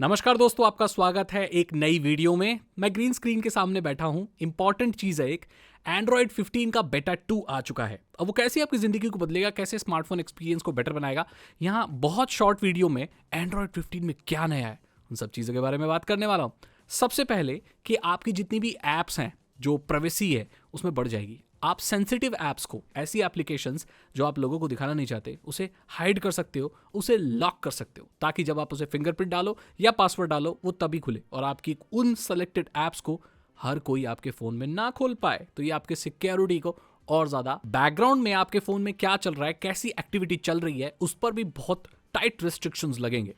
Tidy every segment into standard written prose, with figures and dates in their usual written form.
नमस्कार दोस्तों, आपका स्वागत है एक नई वीडियो में। मैं ग्रीन स्क्रीन के सामने बैठा हूं। इंपॉर्टेंट चीज़ है, एक एंड्रॉयड 15 का बेटा 2 आ चुका है। अब वो कैसे आपकी ज़िंदगी को बदलेगा, कैसे स्मार्टफोन एक्सपीरियंस को बेटर बनाएगा, यहाँ बहुत शॉर्ट वीडियो में एंड्रॉयड 15 में क्या नया है, उन सब चीज़ों के बारे में बात करने वाला हूँ। सबसे पहले कि आपकी जितनी भी ऐप्स हैं, जो प्राइवेसी है उसमें बढ़ जाएगी। आप सेंसिटिव ऐप्स को, ऐसी एप्लीकेशंस जो आप लोगों को दिखाना नहीं चाहते, उसे हाइड कर सकते हो, उसे लॉक कर सकते हो, ताकि जब आप उसे फिंगरप्रिंट डालो या पासवर्ड डालो वो तभी खुले और आपकी उन सेलेक्टेड ऐप्स को हर कोई आपके फ़ोन में ना खोल पाए। तो ये आपके सिक्योरिटी को और ज़्यादा, बैकग्राउंड में आपके फ़ोन में क्या चल रहा है, कैसी एक्टिविटी चल रही है, उस पर भी बहुत टाइट रिस्ट्रिक्शंस लगेंगे।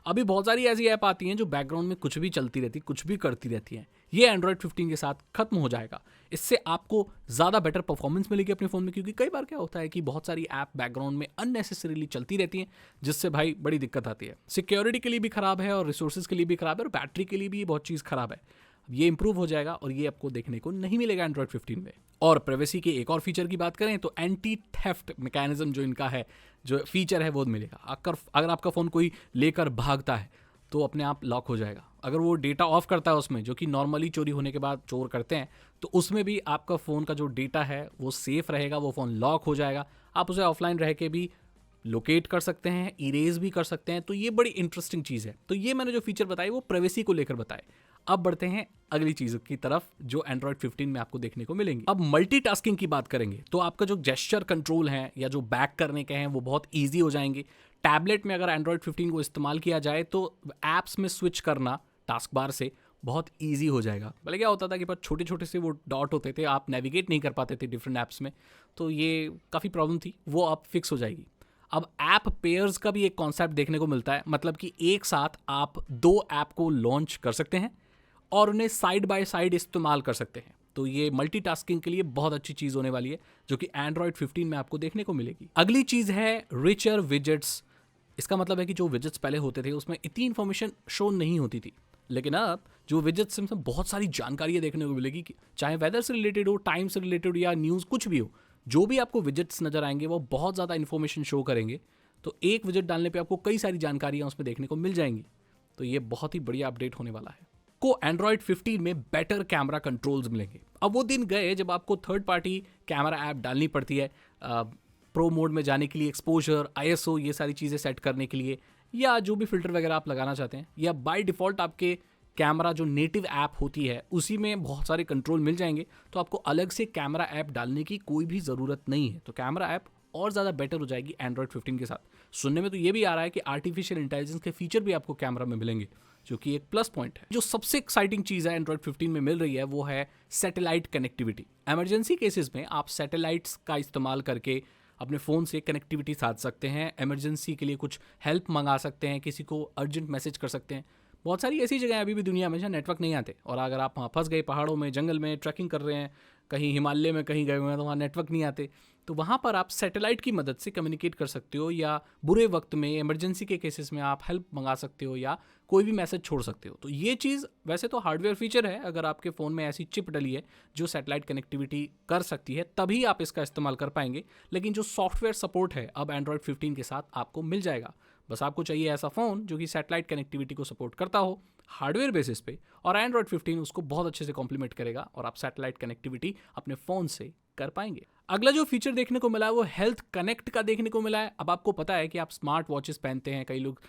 अभी बहुत सारी ऐसी ऐप आती हैं जो बैकग्राउंड में कुछ भी चलती रहती, कुछ भी करती रहती हैं। ये एंड्रॉयड 15 के साथ खत्म हो जाएगा। इससे आपको ज़्यादा बेटर परफॉर्मेंस मिलेगी अपने फ़ोन में, क्योंकि कई बार क्या होता है कि बहुत सारी ऐप बैकग्राउंड में अननेसेसरीली चलती रहती हैं, जिससे भाई बड़ी दिक्कत आती है। सिक्योरिटी के लिए भी ख़राब है और रिसोर्सेज के लिए भी ख़राब है और बैटरी के लिए भी ये बहुत चीज़ ख़राब है। ये इंप्रूव हो जाएगा और ये आपको देखने को नहीं मिलेगा एंड्रॉयड 15 में। और प्राइवेसी के एक और फीचर की बात करें तो एंटी थेफ्ट मैकेनिज्म जो इनका है, जो फीचर है वो मिलेगा। अगर आपका फ़ोन कोई लेकर भागता है तो अपने आप लॉक हो जाएगा। अगर वो डेटा ऑफ करता है उसमें, जो कि नॉर्मली चोरी होने के बाद चोर करते हैं, तो उसमें भी आपका फ़ोन का जो डेटा है वो सेफ़ रहेगा, वो फ़ोन लॉक हो जाएगा। आप उसे ऑफलाइन रह के भी लोकेट कर सकते हैं, इरेज भी कर सकते हैं। तो ये बड़ी इंटरेस्टिंग चीज़ है। तो ये मैंने जो फीचर बताए वो प्राइवेसी को लेकर बताए। अब बढ़ते हैं अगली चीज़ की तरफ जो एंड्रॉयड 15 में आपको देखने को मिलेंगी। अब मल्टीटास्किंग की बात करेंगे तो आपका जो जेस्चर कंट्रोल है या जो बैक करने के हैं वो बहुत ईजी हो जाएंगे। टैबलेट में अगर एंड्रॉयड 15 को इस्तेमाल किया जाए तो ऐप्स में स्विच करना टास्क बार से बहुत ईजी हो जाएगा। पहले क्या होता था कि पर छोटे छोटे से वो डॉट होते थे, आप नेविगेट नहीं कर पाते थे डिफरेंट ऐप्स में, तो ये काफ़ी प्रॉब्लम थी, वो अब फिक्स हो जाएगी। अब ऐप पेयर्स का भी एक कॉन्सेप्ट देखने को मिलता है, मतलब कि एक साथ आप दो ऐप को लॉन्च कर सकते हैं और उन्हें साइड बाय साइड इस्तेमाल कर सकते हैं। तो ये मल्टीटास्किंग के लिए बहुत अच्छी चीज़ होने वाली है, जो कि एंड्रॉयड 15 में आपको देखने को मिलेगी। अगली चीज़ है रिचर विजेट्स। इसका मतलब है कि जो विजेट्स पहले होते थे उसमें इतनी इन्फॉर्मेशन शो नहीं होती थी, लेकिन अब जो विजेट्स में बहुत सारी जानकारियाँ देखने को मिलेगी, कि चाहे वेदर से रिलेटेड हो, टाइम से रिलेटेड या न्यूज़ कुछ भी हो, जो भी आपको विजेट्स नज़र आएंगे वो बहुत ज़्यादा इन्फॉर्मेशन शो करेंगे। तो एक विजेट डालने पे आपको कई सारी जानकारियाँ उसमें देखने को मिल जाएंगी। तो ये बहुत ही बढ़िया अपडेट होने वाला है। को एंड्रॉयड 15 में बेटर कैमरा कंट्रोल्स मिलेंगे। अब वो दिन गए जब आपको थर्ड पार्टी कैमरा ऐप डालनी पड़ती है प्रो मोड में जाने के लिए, एक्सपोजर, आईएसओ, ये सारी चीज़ें सेट करने के लिए, या जो भी फिल्टर वगैरह आप लगाना चाहते हैं, या बाय डिफ़ॉल्ट आपके कैमरा जो नेटिव ऐप होती है उसी में बहुत सारे कंट्रोल मिल जाएंगे। तो आपको अलग से कैमरा ऐप डालने की कोई भी ज़रूरत नहीं है। तो कैमरा ऐप और ज़्यादा बेटर हो जाएगी एंड्रॉयड 15 के साथ। सुनने में तो ये भी आ रहा है कि आर्टिफिशियल इंटेलिजेंस के फीचर भी आपको कैमरा में मिलेंगे, जो कि एक प्लस पॉइंट है। जो सबसे एक्साइटिंग चीज़ है एंड्रॉयड 15 में मिल रही है वो है सैटेलाइट कनेक्टिविटी। इमरजेंसी केसेस में आप सैटेलाइट्स का इस्तेमाल करके अपने फ़ोन से कनेक्टिविटी साध सकते हैं। इमरजेंसी के लिए कुछ हेल्प मंगा सकते हैं, किसी को अर्जेंट मैसेज कर सकते हैं। बहुत सारी ऐसी जगह अभी भी दुनिया में जहाँ नेटवर्क नहीं आते, और अगर आप वहाँ फंस गए, पहाड़ों में, जंगल में ट्रैकिंग कर रहे हैं, कहीं हिमालय में कहीं गए हुए हैं, तो वहाँ नेटवर्क नहीं आते, तो वहाँ पर आप सैटेलाइट की मदद से कम्युनिकेट कर सकते हो, या बुरे वक्त में, इमरजेंसी के केसेस में आप हेल्प मंगा सकते हो या कोई भी मैसेज छोड़ सकते हो। तो ये चीज़ वैसे तो हार्डवेयर फीचर है, अगर आपके फ़ोन में ऐसी चिप डली है जो सैटेलाइट कनेक्टिविटी कर सकती है तभी आप इसका इस्तेमाल कर पाएंगे। लेकिन जो सॉफ्टवेयर सपोर्ट है अब एंड्रॉयड 15 के साथ आपको मिल जाएगा। बस आपको चाहिए ऐसा फ़ोन जो कि सैटेलाइट कनेक्टिविटी को सपोर्ट करता हो हार्डवेयर बेसिस पे, और एंड्रॉयड 15 उसको बहुत अच्छे से कॉम्प्लीमेंट करेगा और आप सैटेलाइट कनेक्टिविटी अपने फ़ोन से कर पाएंगे। अगला जो फीचर देखने को मिला है वो हेल्थ कनेक्ट का देखने को मिला है। अब आपको पता है कि आप स्मार्ट वॉचेस पहनते हैं, कई लोग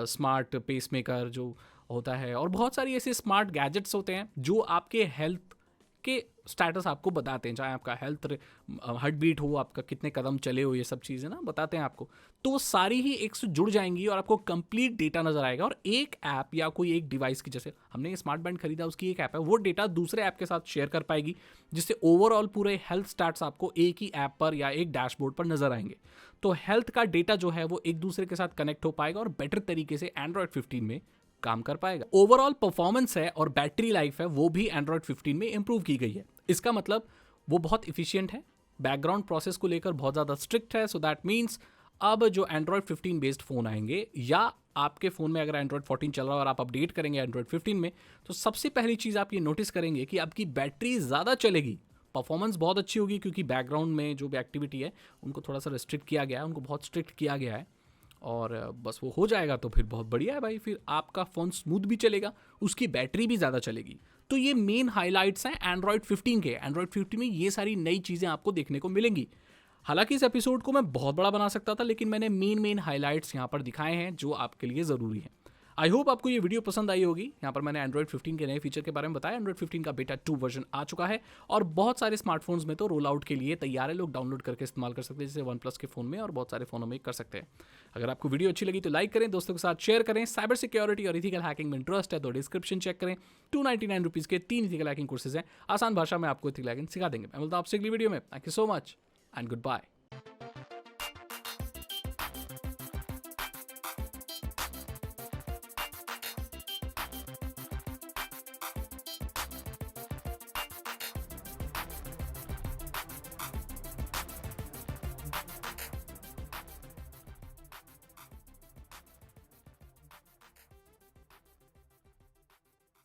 स्मार्ट पेसमेकर जो होता है, और बहुत सारी ऐसे स्मार्ट गैजेट्स होते हैं जो आपके हेल्थ के स्टेटस आपको बताते हैं, चाहे आपका हेल्थ हार्ट बीट हो, आपका कितने कदम चले हो, ये सब चीज़ें ना बताते हैं आपको। तो सारी ही एक से जुड़ जाएंगी और आपको कंप्लीट डेटा नजर आएगा। और एक ऐप या कोई एक डिवाइस की, जैसे हमने ये स्मार्ट बैंड खरीदा, उसकी एक ऐप है, वो डेटा दूसरे ऐप के साथ शेयर कर पाएगी, जिससे ओवरऑल पूरे हेल्थ स्टैट्स आपको एक ही ऐप पर या एक डैशबोर्ड पर नजर आएंगे। तो हेल्थ का डेटा जो है वो एक दूसरे के साथ कनेक्ट हो पाएगा और बेटर तरीके से एंड्रॉयड 15 में काम कर पाएगा। ओवरऑल परफॉर्मेंस है और बैटरी लाइफ है वो भी एंड्रॉयड 15 में इंप्रूव की गई है। इसका मतलब वो बहुत इफिशियंट है, बैकग्राउंड प्रोसेस को लेकर बहुत ज़्यादा स्ट्रिक्ट है। सो दैट मीन्स अब जो एंड्रॉयड 15 बेस्ड फ़ोन आएंगे, या आपके फ़ोन में अगर एंड्रॉयड 14 चल रहा है और आप अपडेट करेंगे एंड्रॉयड 15 में, तो सबसे पहली चीज़ आप ये नोटिस करेंगे कि आपकी बैटरी ज़्यादा चलेगी, परफॉर्मेंस बहुत अच्छी होगी, क्योंकि बैकग्राउंड में जो भी एक्टिविटी है उनको थोड़ा सा रिस्ट्रिक्ट किया गया है, उनको बहुत स्ट्रिक्ट किया गया है। और बस वो हो जाएगा तो फिर बहुत बढ़िया है भाई, फिर आपका फ़ोन स्मूथ भी चलेगा, उसकी बैटरी भी ज़्यादा चलेगी। तो ये मेन हाइलाइट्स हैं एंड्रॉयड 15 के। एंड्रॉयड 15 में ये सारी नई चीज़ें आपको देखने को मिलेंगी। हालांकि इस एपिसोड को मैं बहुत बड़ा बना सकता था, लेकिन मैंने मेन हाइलाइट्स यहाँ पर दिखाए हैं जो आपके लिए ज़रूरी हैं। आई होप आपको ये वीडियो पसंद आई होगी। यहाँ पर मैंने एंड्रॉयड 15 के नए फीचर के बारे में बताया। एंड्रॉयड 15 का बेटा 2 वर्जन आ चुका है और बहुत सारे स्मार्टफोन्स में तो रोल आउट के लिए तैयार है, लोग डाउनलोड करके इस्तेमाल कर सकते हैं, जैसे OnePlus के फ़ोन में और बहुत सारे फ़ोनों में कर सकते हैं। अगर आपको वीडियो अच्छी लगी तो लाइक करें, दोस्तों के साथ शेयर करें। साइबर सिक्योरिटी और इथिकल हैकिंग में इंटरेस्ट है तो डिस्क्रिप्शन चेक करें। 299 रुपीज़ के 3 इथिकल हैकिंग कोर्सेज हैं, आसान भाषा में आपको इथिकल हैकिंग सिखा देंगे। मैं बोलता हूँ आपसे अगली वीडियो में। Thank you so much and good bye.